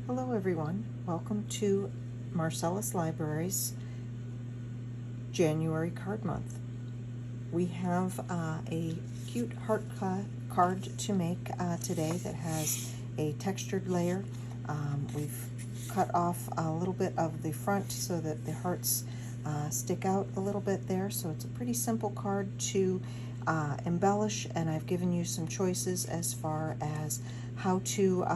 Hello everyone, welcome to Marcellus Library's January card month. We have a cute heart card to make today that has a textured layer. We've cut off a little bit of the front so that the hearts stick out a little bit there, so it's a pretty simple card to embellish, and I've given you some choices as far as how to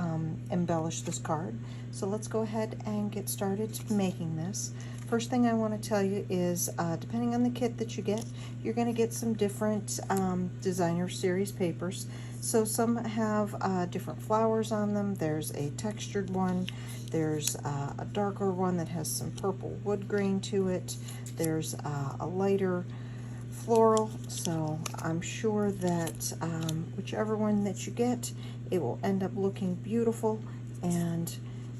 embellish this card. So let's go ahead and get started making this. First thing I want to tell you is depending on the kit that you get, you're going to get some different designer series papers. So some have different flowers on them. There's a textured one, there's a darker one that has some purple wood grain to it, there's a lighter floral. So I'm sure that whichever one that you get, it will end up looking beautiful. And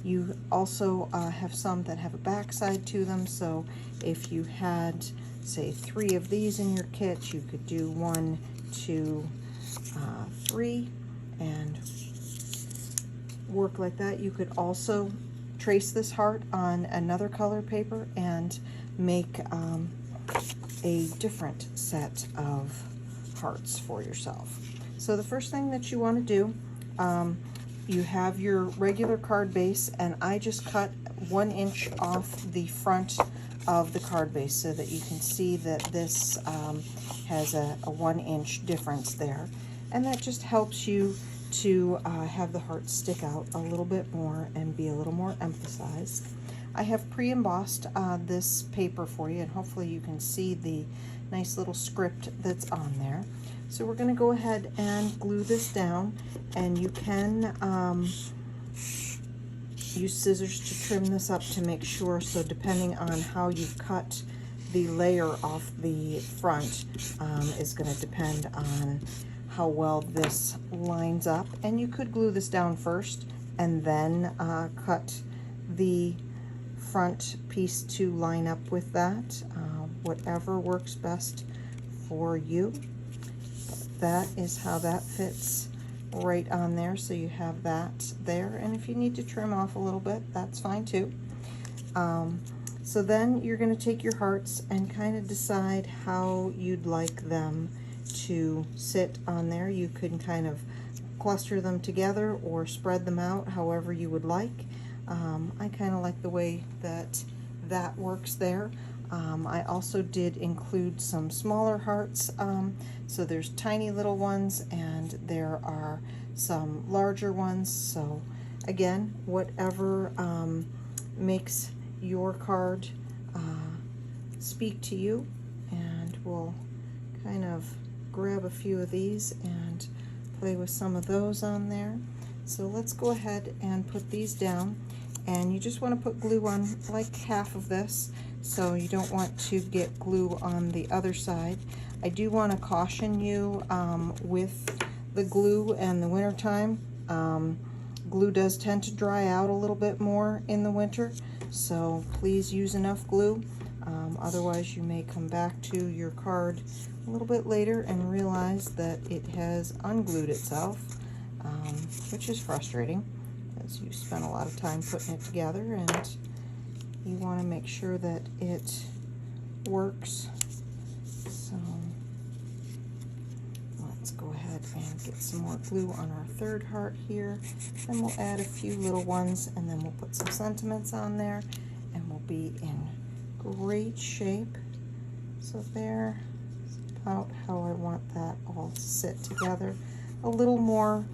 you also have some that have a backside to them, so if you had, say, 3 of these in your kit, you could do 1, 2, 3 and work like that. You could also trace this heart on another color paper and make a different set of hearts for yourself. So the first thing that you want to do, you have your regular card base, and I just cut 1 inch off the front of the card base so that you can see that this has a 1 inch difference there, and that just helps you to have the heart stick out a little bit more and be a little more emphasized. I have pre-embossed this paper for you, and hopefully you can see the nice little script that's on there. So we're going to go ahead and glue this down, and you can use scissors to trim this up to make sure. So depending on how you cut the layer off the front is going to depend on how well this lines up. And you could glue this down first and then cut the front piece to line up with that, whatever works best for you. That is how that fits right on there, so you have that there, and if you need to trim off a little bit, that's fine too. So then you're going to take your hearts and kind of decide how you'd like them to sit on there. You can kind of cluster them together or spread them out however you would like. I kind of like the way that that works there. I also did include some smaller hearts, so there's tiny little ones and there are some larger ones. So again, whatever makes your card speak to you, and we'll kind of grab a few of these and play with some of those on there. So let's go ahead and put these down, and you just want to put glue on like half of this, so you don't want to get glue on the other side. I do want to caution you with the glue and the winter time. Glue does tend to dry out a little bit more in the winter, so please use enough glue. Otherwise you may come back to your card a little bit later and realize that it has unglued itself, which is frustrating as you spent a lot of time putting it together, and you want to make sure that it works. So let's go ahead and get some more glue on our third heart here, and we'll add a few little ones, and then we'll put some sentiments on there, and we'll be in great shape. So there is about how I want that all to sit together. A little more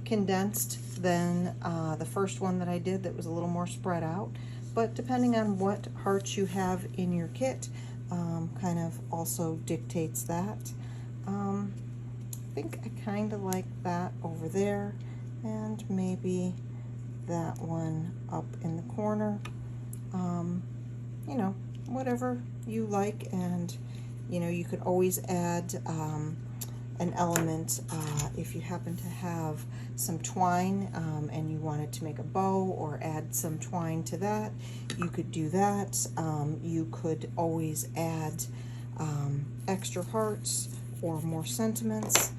condensed than the first one that I did that was a little more spread out, but depending on what hearts you have in your kit kind of also dictates that. I think I kind of like that over there, and maybe that one up in the corner. You know, whatever you like, and you know, you could always add an element if you happen to have some twine and you wanted to make a bow or add some twine to that, you could do that. You could always add extra hearts or more sentiments.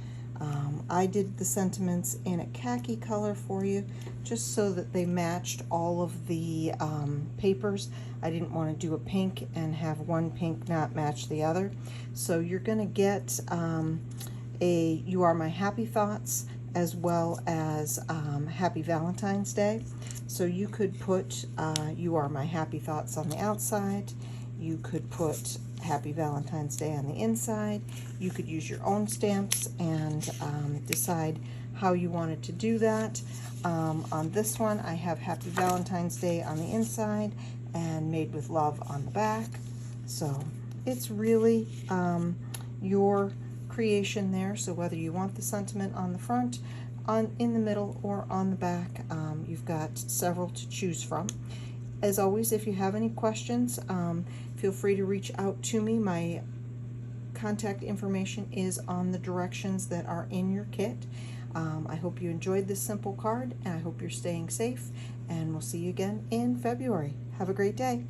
I did the sentiments in a khaki color for you, just so that they matched all of the papers. I didn't want to do a pink and have one pink not match the other. So you're going to get a You Are My Happy Thoughts, as well as Happy Valentine's Day. So you could put You Are My Happy Thoughts on the outside. You could put Happy Valentine's Day on the inside. You could use your own stamps and decide how you wanted to do that. On this one, I have Happy Valentine's Day on the inside and Made with Love on the back. So it's really your creation there. So whether you want the sentiment on the front, in the middle, or on the back, you've got several to choose from. As always, if you have any questions, feel free to reach out to me. My contact information is on the directions that are in your kit. I hope you enjoyed this simple card, and I hope you're staying safe, and we'll see you again in February. Have a great day.